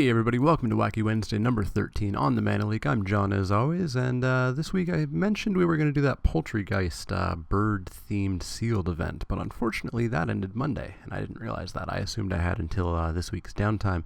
Hey everybody, welcome to Wacky Wednesday number 13 on the Leek. I'm John as always, and this week I mentioned we were going to do that Poultrygeist bird-themed sealed event, but unfortunately that ended Monday, and I didn't realize that. I assumed I had until this week's downtime.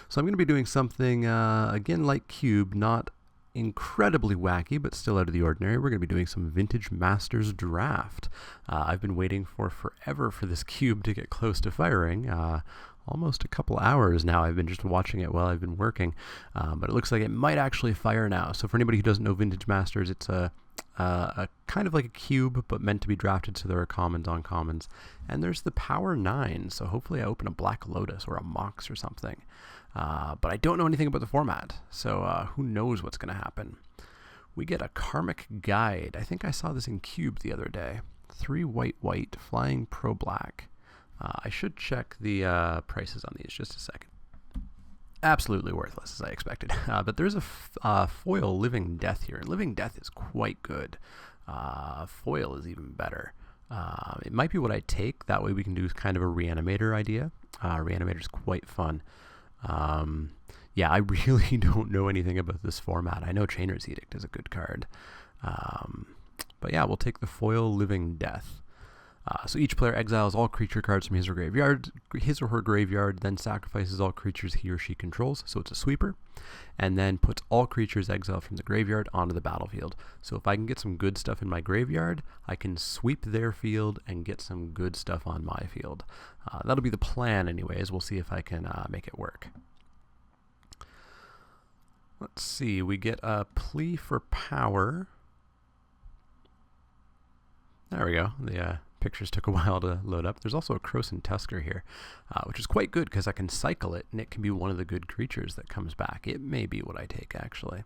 So I'm going to be doing something, again like Cube, not incredibly wacky, but still out of the ordinary. We're going to be doing some Vintage Masters Draft. I've been waiting for forever for this cube to get close to firing. Almost a couple hours now. I've been just watching it while I've been working, but it looks like it might actually fire now. So for anybody who doesn't know Vintage Masters, it's a kind of like a cube, but meant to be drafted, so there are commons on commons. And there's the Power 9, so hopefully I open a Black Lotus or a Mox or something. But I don't know anything about the format, so who knows what's going to happen. We get a Karmic Guide. I think I saw this in Cube the other day. 3 white, flying pro black. I should check the prices on these just a second. Absolutely worthless, as I expected. But there's a foil Living Death here. And Living Death is quite good. Foil is even better. It might be what I take. That way we can do kind of a Reanimator idea. Reanimator's quite fun. Yeah, I really don't know anything about this format. I know Chainer's Edict is a good card. But yeah, we'll take the foil Living Death. So each player exiles all creature cards from his or her graveyard, then sacrifices all creatures he or she controls, so it's a sweeper, and then puts all creatures exiled from the graveyard onto the battlefield. So if I can get some good stuff in my graveyard, I can sweep their field and get some good stuff on my field. That'll be the plan anyways. We'll see if I can make it work. Let's see, we get a Plea for Power. There we go. The pictures took a while to load up. There's also a Croson Tusker here, which is quite good because I can cycle it, and it can be one of the good creatures that comes back. It may be what I take, actually.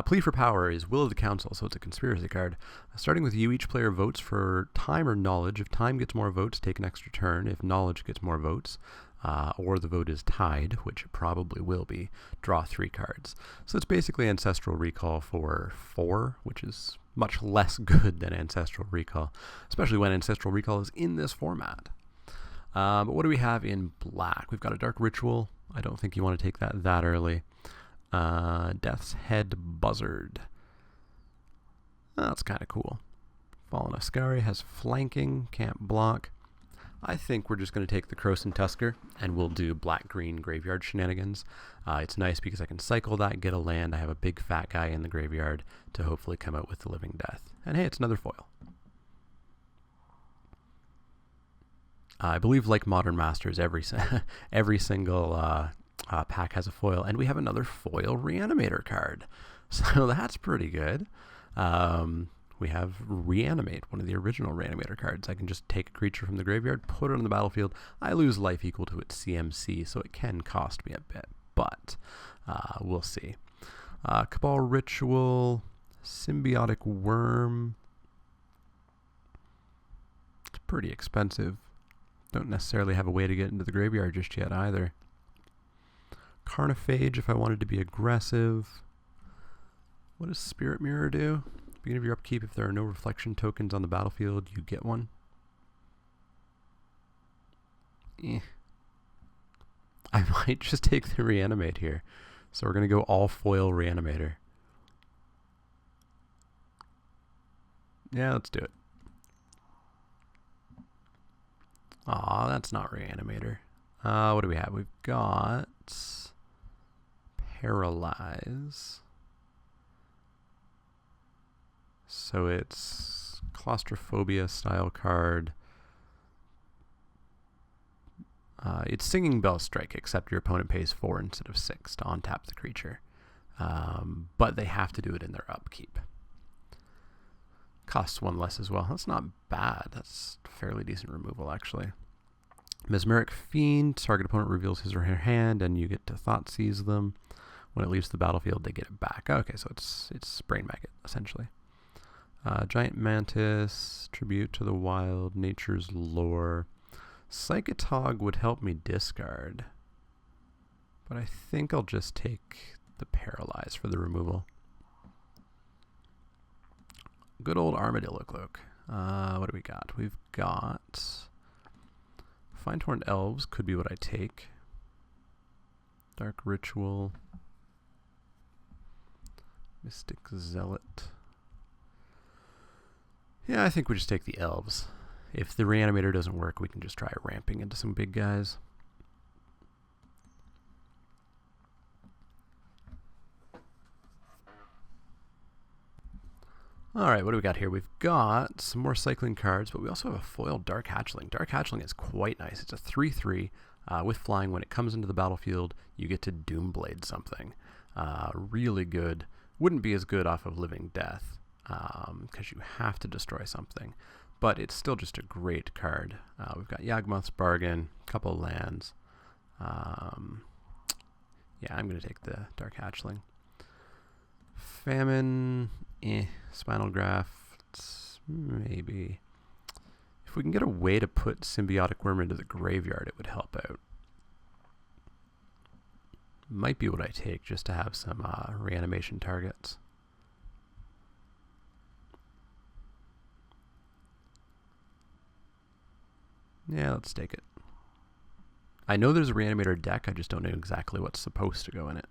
Plea for Power is Will of the Council, so it's a conspiracy card. Starting with you, each player votes for time or knowledge. If time gets more votes, take an extra turn. If knowledge gets more votes, or the vote is tied, which it probably will be, draw 3 cards. So it's basically Ancestral Recall for 4, which is much less good than Ancestral Recall, especially when Ancestral Recall is in this format. But what do we have in black? We've got a Dark Ritual. I don't think you want to take that early. Death's Head Buzzard. That's kind of cool. Fallen Ascari has flanking, can't block. I think we're just going to take the Croson Tusker, and we'll do black-green graveyard shenanigans. It's nice because I can cycle that, get a land. I have a big fat guy in the graveyard to hopefully come out with the Living Death. And hey, it's another foil. I believe, like Modern Masters, every single pack has a foil, and we have another foil Reanimator card. So that's pretty good. We have Reanimate, one of the original Reanimator cards. I can just take a creature from the graveyard, put it on the battlefield. I lose life equal to its CMC, so it can cost me a bit, but we'll see. Cabal Ritual, Symbiotic Worm. It's pretty expensive. Don't necessarily have a way to get into the graveyard just yet either. Carnophage if I wanted to be aggressive. What does Spirit Mirror do? Beginning of your upkeep, if there are no reflection tokens on the battlefield, you get one. I might just take the Reanimate here. So we're going to go all foil Reanimator. Yeah, let's do it. Aw, that's not Reanimator. What do we have? We've got Paralyze. So it's Claustrophobia style card. It's Singing Bell Strike, except your opponent pays 4 instead of 6 to untap the creature. But they have to do it in their upkeep. Costs 1 less as well. That's not bad. That's fairly decent removal, actually. Mesmeric Fiend. Target opponent reveals his or her hand, and you get to Thoughtseize them. When it leaves the battlefield, they get it back. Okay, so it's Brain Maggot, essentially. Giant Mantis, Tribute to the Wild, Nature's Lore. Psychotog would help me discard, but I think I'll just take the Paralyze for the removal. Good old Armadillo Cloak. What do we got? We've got Fine Torn Elves, could be what I take. Dark Ritual. Mystic Zealot. Yeah, I think we just take the elves. If the reanimator doesn't work, we can just try ramping into some big guys. Alright, what do we got here? We've got some more cycling cards, but we also have a foiled Dark Hatchling. Dark Hatchling is quite nice. It's a 3/3 with flying. When it comes into the battlefield, you get to Doomblade something. Really good. Wouldn't be as good off of Living Death, because you have to destroy something. But it's still just a great card. We've got Yawgmoth's Bargain, a couple of lands. Yeah, I'm going to take the Dark Hatchling. Famine, Spinal Graft, maybe. If we can get a way to put Symbiotic Worm into the graveyard, it would help out. Might be what I take, just to have some reanimation targets. Yeah, let's take it. I know there's a reanimator deck, I just don't know exactly what's supposed to go in it.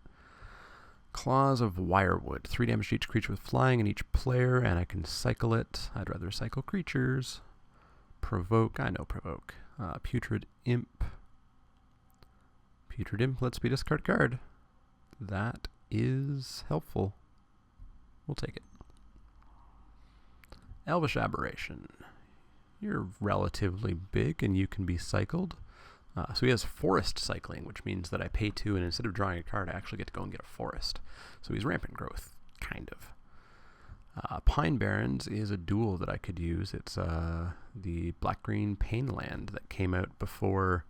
Claws of Wirewood. 3 damage to each creature with flying and each player, and I can cycle it. I'd rather cycle creatures. Provoke. I know Provoke. Putrid Imp. Putrid Imp lets me discard card. That is helpful. We'll take it. Elvish Aberration. You're relatively big and you can be cycled. So he has forest cycling, which means that I pay 2, and instead of drawing a card, I actually get to go and get a forest. So he's rampant growth, kind of. Pine Barrens is a duel that I could use. It's the black-green Pain land that came out before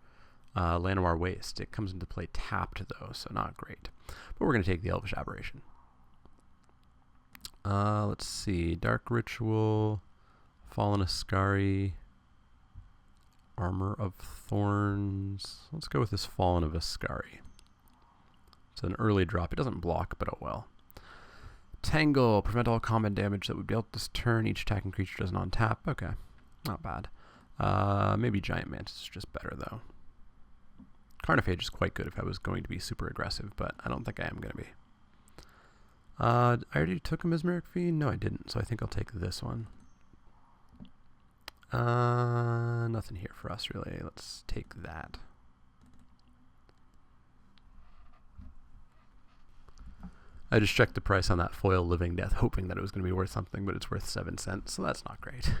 Llanowar Waste. It comes into play tapped, though, so not great. But we're going to take the Elvish Aberration. Let's see. Dark Ritual, Fallen Ascari, Armor of Thorns. Let's go with this Fallen of Ascari. It's an early drop. It doesn't block, but oh well. Tangle. Prevent all combat damage that would be dealt this turn. Each attacking creature doesn't on tap. Okay. Not bad. Maybe Giant Mantis is just better, though. Carnophage is quite good if I was going to be super aggressive, but I don't think I am going to be. I already took a Mesmeric Fiend? No, I didn't, so I think I'll take this one. Nothing here for us, really. Let's take that. I just checked the price on that foil Living Death, hoping that it was going to be worth something, but it's worth 7 cents, so that's not great.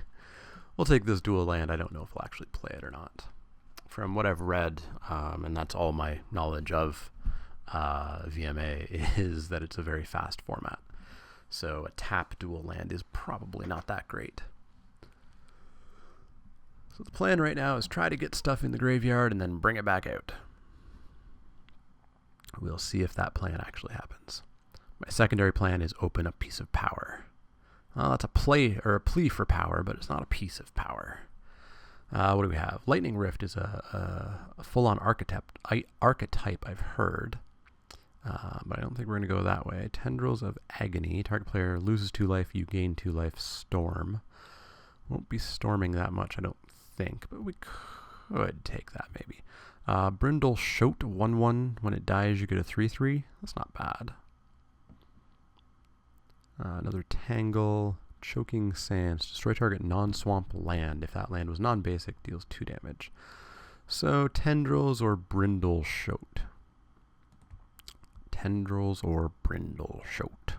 We'll take this dual land. I don't know if we'll actually play it or not. From what I've read, and that's all my knowledge of VMA, is that it's a very fast format. So a tap dual land is probably not that great. So the plan right now is try to get stuff in the graveyard and then bring it back out. We'll see if that plan actually happens. My secondary plan is open a piece of power. Well, that's a play or a plea for power, but it's not a piece of power. What do we have? Lightning Rift is a full-on archetype I've heard, but I don't think we're going to go that way. Tendrils of Agony. Target player loses 2 life, you gain 2 life. Storm. Won't be storming that much, I don't think, but we could take that maybe. Brindle Shoat 1/1. When it dies, you get a 3/3. That's not bad. Another Tangle. Choking Sands. Destroy target non-swamp land. If that land was non-basic, deals 2 damage. So Tendrils or Brindle Shoat. Tendrils or Brindle Shoat.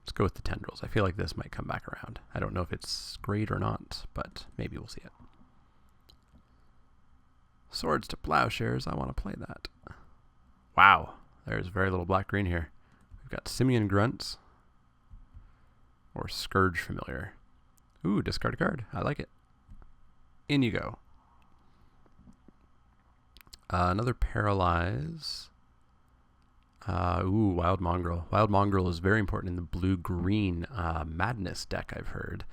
Let's go with the Tendrils. I feel like this might come back around. I don't know if it's great or not, but maybe we'll see it. Swords to Plowshares. I want to play that. Wow. There's very little black-green here. We've got Simian Grunts or Scourge Familiar. Ooh, discard a card. I like it. In you go. Another Paralyze. Wild Mongrel. Wild Mongrel is very important in the blue-green Madness deck, I've heard,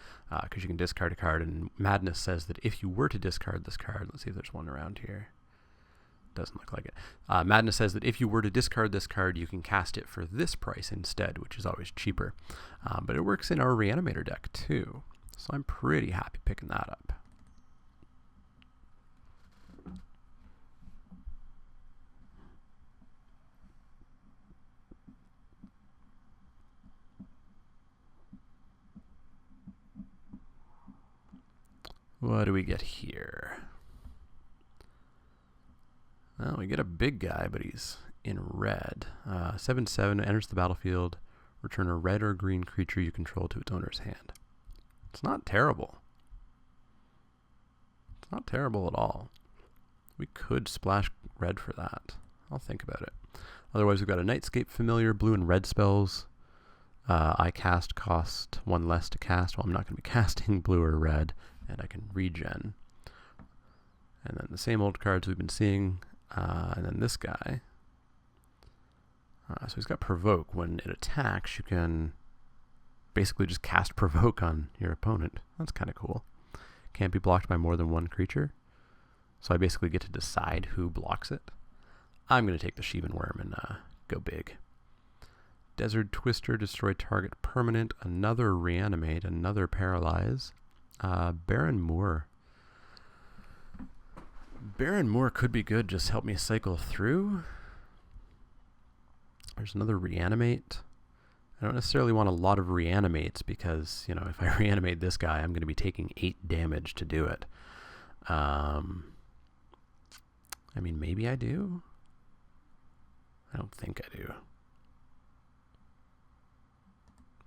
because you can discard a card, and Madness says that if you were to discard this card, let's see if there's one around here. Doesn't look like it. Madness says that if you were to discard this card, you can cast it for this price instead, which is always cheaper. But it works in our Reanimator deck, too, so I'm pretty happy picking that up. What do we get here? Well, we get a big guy, but he's in red. 7/7 enters the battlefield. Return a red or green creature you control to its owner's hand. It's not terrible. It's not terrible at all. We could splash red for that. I'll think about it. Otherwise, we've got a Nightscape Familiar, blue and red spells. I cast cost 1 less to cast. Well, I'm not going to be casting blue or red, and I can regen. And then the same old cards we've been seeing. And then this guy. So he's got Provoke. When it attacks, you can basically just cast Provoke on your opponent. That's kind of cool. Can't be blocked by more than one creature. So I basically get to decide who blocks it. I'm going to take the Sheevan Worm and go big. Desert Twister, destroy target permanent. Another Reanimate, another Paralyze. Baron Moor. Baron Moor could be good, just help me cycle through. There's another Reanimate. I don't necessarily want a lot of Reanimates because, you know, if I reanimate this guy, I'm going to be taking 8 damage to do it. I mean, maybe I do. I don't think I do.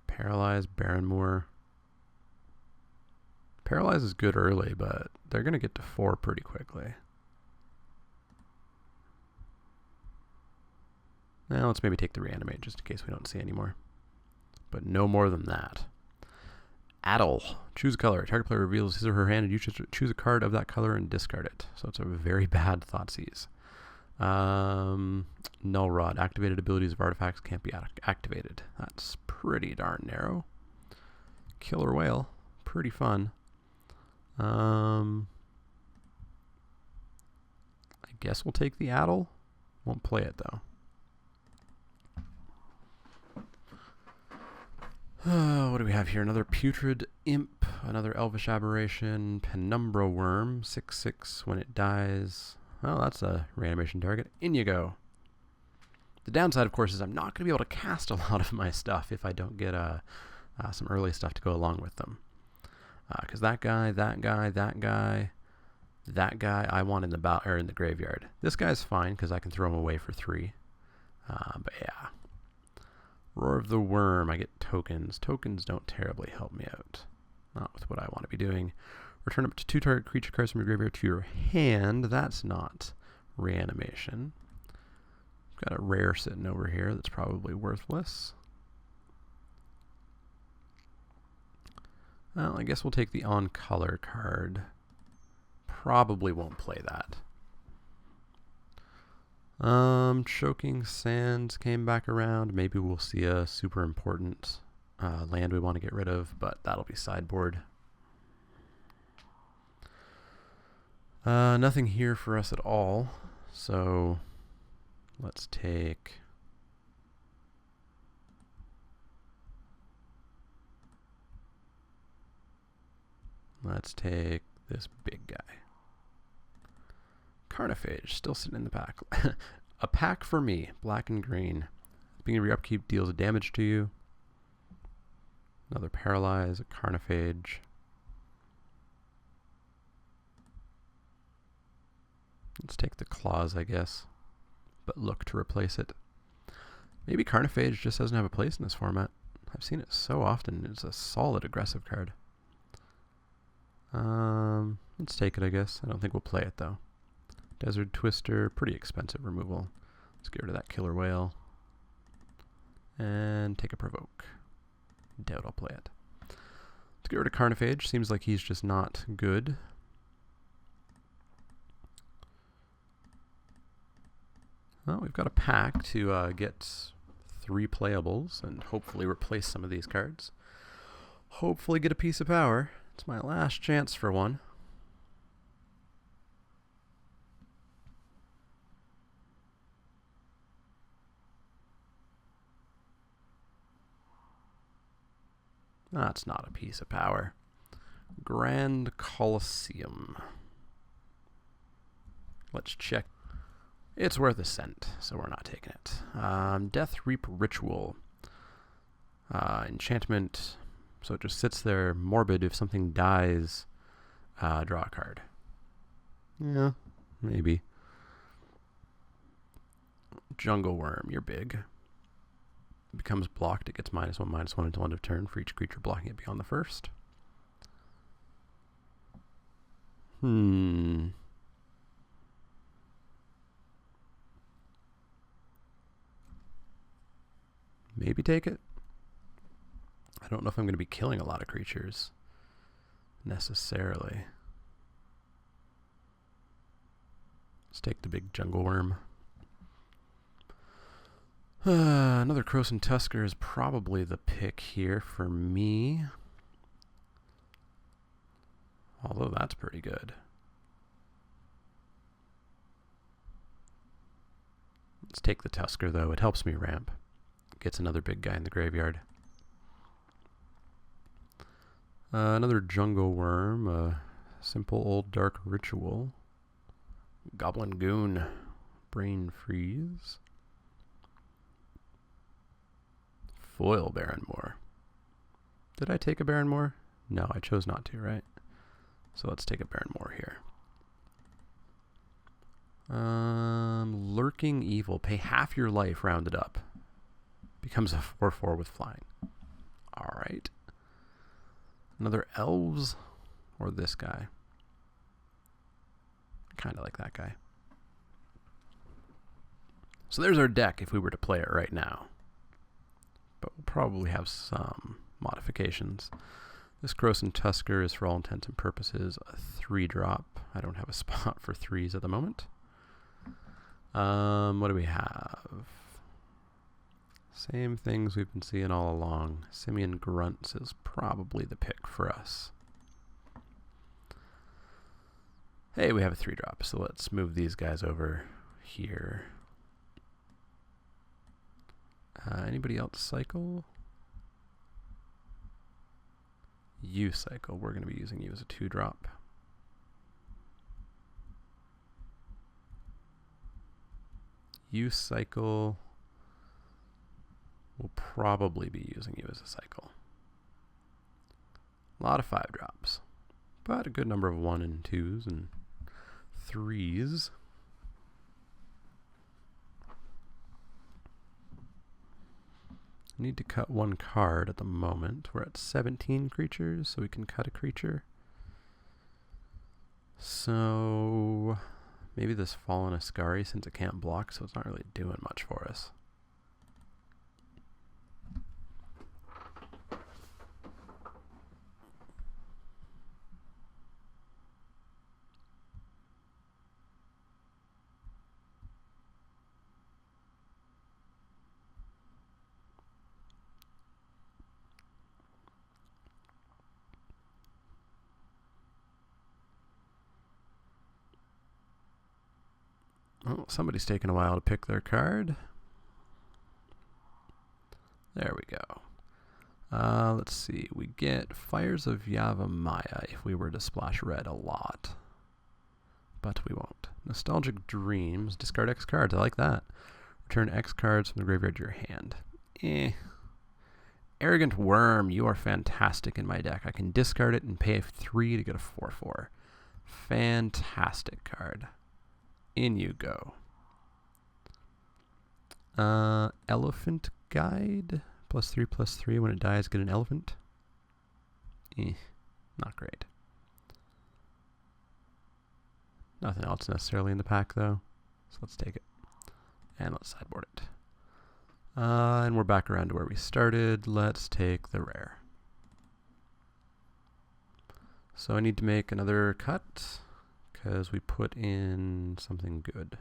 Paralyze, Baron Moor. Paralyze is good early, but they're going to get to 4 pretty quickly. Now let's maybe take the Reanimate just in case we don't see any more. But no more than that. Addle. Choose a color. Target player reveals his or her hand and you choose a card of that color and discard it. So it's a very bad Thoughtseize. Null Rod. Activated abilities of artifacts can't be activated. That's pretty darn narrow. Killer Whale. Pretty fun. I guess we'll take the Addle. Won't play it though. What do we have here? Another Putrid Imp, another Elvish Aberration, Penumbra Worm, 6/6 when it dies. Well, that's a reanimation target. In you go. The downside, of course, is I'm not going to be able to cast a lot of my stuff if I don't get some early stuff to go along with them. Because that guy, that guy, that guy, that guy, I want in the graveyard. This guy's fine because I can throw him away for 3. But yeah. Roar of the Worm, I get tokens. Tokens don't terribly help me out. Not with what I want to be doing. Return up to 2 target creature cards from your graveyard to your hand. That's not reanimation. Got a rare sitting over here that's probably worthless. Well, I guess we'll take the on-color card. Probably won't play that. Choking Sands came back around. Maybe we'll see a super important land we want to get rid of, but that'll be sideboard. Nothing here for us at all, so let's take... Let's take this big guy. Carnophage, still sitting in the pack. A pack for me, black and green. Beginning of your upkeep deals damage to you. Another Paralyze, a Carnophage. Let's take the Claws, I guess, but look to replace it. Maybe Carnophage just doesn't have a place in this format. I've seen it so often. It's a solid aggressive card. Let's take it, I guess. I don't think we'll play it, though. Desert Twister, pretty expensive removal. Let's get rid of that Killer Whale. And take a Provoke. Doubt I'll play it. Let's get rid of Carnophage. Seems like he's just not good. Well, we've got a pack to get 3 playables and hopefully replace some of these cards. Hopefully get a piece of power. It's my last chance for one. That's not a piece of power. Grand Colosseum. Let's check. It's worth a cent, so we're not taking it. Death Reap Ritual. Enchantment. So it just sits there morbid. If something dies, Draw a card. Yeah, maybe. Jungle Worm, you're big. It becomes blocked. It gets -1/-1 until end of turn for each creature blocking it beyond the first. Maybe take it. I don't know if I'm going to be killing a lot of creatures necessarily. Let's take the big Jungle Worm. Another Krosan Tusker is probably the pick here for me. Although that's pretty good. Let's take the Tusker though. It helps me ramp. Gets another big guy in the graveyard. Another Jungle Worm. A simple old dark ritual. Goblin Goon. Brain Freeze. Foil Baronmoor. Did I take a Baronmoor? No, I chose not to, right? So let's take a Baronmoor here. Lurking Evil. Pay half your life rounded up. Becomes a 4/4 with flying. Alright. Another Elves. Or this guy. Kind of like that guy. So there's our deck if we were to play it right now. But we'll probably have some modifications. This Krosan Tusker is, for all intents and purposes, a 3-drop. I don't have a spot for 3s at the moment. What do we have? Same things we've been seeing all along. Simian Grunts is probably the pick for us. Hey, we have a 3-drop, so let's move these guys over here. Anybody else cycle? You cycle. We're going to be using you as a 2-drop. You cycle. We'll probably be using you as a cycle. A lot of 5-drops, but a good number of 1 and 2s and 3s. Need to cut 1 card at the moment. We're at 17 creatures, so we can cut a creature. So maybe this Fallen Ascari, since it can't block, so it's not really doing much for us. Oh, somebody's taking a while to pick their card. There we go. Let's see. We get Fires of Yavimaya if we were to splash red a lot. But we won't. Nostalgic Dreams. Discard X cards. I like that. Return X cards from the graveyard to your hand. Arrogant Worm. You are fantastic in my deck. I can discard it and pay 3 to get a 4/4. Fantastic card. In you go. Elephant Guide. +3/+3. When it dies, get an elephant. Not great. Nothing else necessarily in the pack, though. So let's take it. And let's sideboard it. And we're back around to where we started. Let's take the rare. So I need to make another cut, because we put in something good.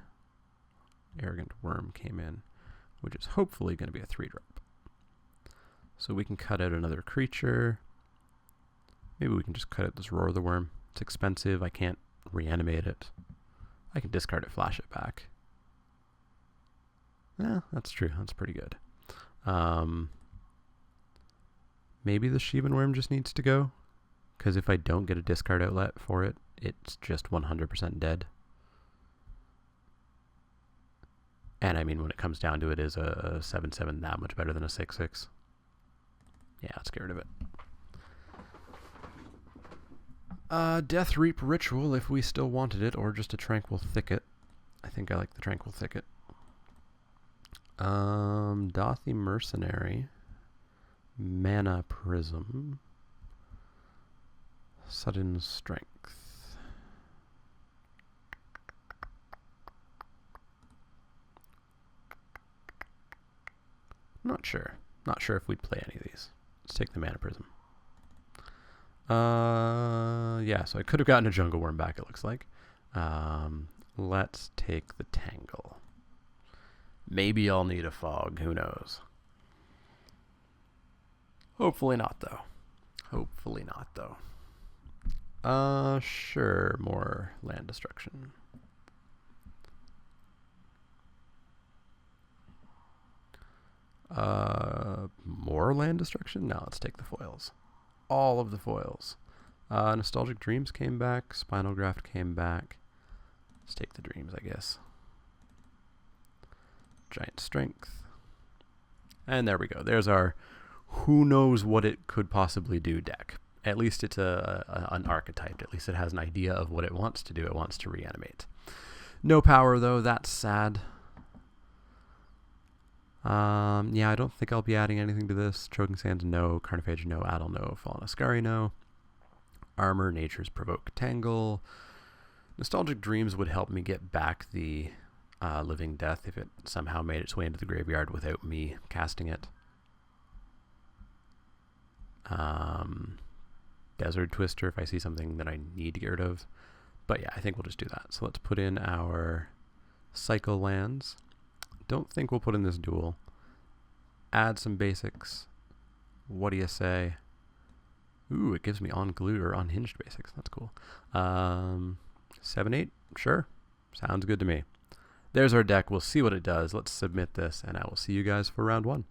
Arrogant Worm came in, which is hopefully going to be a 3-drop. So we can cut out another creature. Maybe we can just cut out this Roar the Worm. It's expensive. I can't reanimate it. I can discard it, flash it back. Yeah, that's true. That's pretty good. Maybe the Shivan Worm just needs to go, because if I don't get a discard outlet for it, it's just 100% dead. And I mean, when it comes down to it, is a 7/7 that much better than a 6/6? Yeah, let's get rid of it. Death Reap Ritual if we still wanted it, or just a Tranquil Thicket. I think I like the Tranquil Thicket. Dothy Mercenary. Mana Prism. Sudden Strength. Not sure. Not sure if we'd play any of these. Let's take the Mana Prism. Yeah, so I could have gotten a Jungle Worm back, it looks like. Let's take the Tangle. Maybe I'll need a Fog, who knows. Hopefully not, though. Hopefully not, though. Sure, more land destruction. More land destruction? Now let's take the foils. All of the foils. Nostalgic Dreams came back. Spinal Graft came back. Let's take the Dreams, I guess. Giant Strength. And there we go. There's our who knows what it could possibly do deck. At least it's an archetype. At least it has an idea of what it wants to do. It wants to reanimate. No power, though. That's sad. Yeah, I don't think I'll be adding anything to this. Choking Sands, no. Carnophage, no. Addle, no. Fallen Ascari, no. Armor, Nature's Provoke, Tangle. Nostalgic Dreams would help me get back the Living Death if it somehow made its way into the graveyard without me casting it. Desert Twister if I see something that I need to get rid of. But yeah, I think we'll just do that. So let's put in our Cycle lands. Don't think we'll put in this duel. Add some basics. What do you say? Ooh, it gives me unglued or unhinged basics. That's cool. 7-8? Sure. Sounds good to me. There's our deck. We'll see what it does. Let's submit this, and I will see you guys for round 1.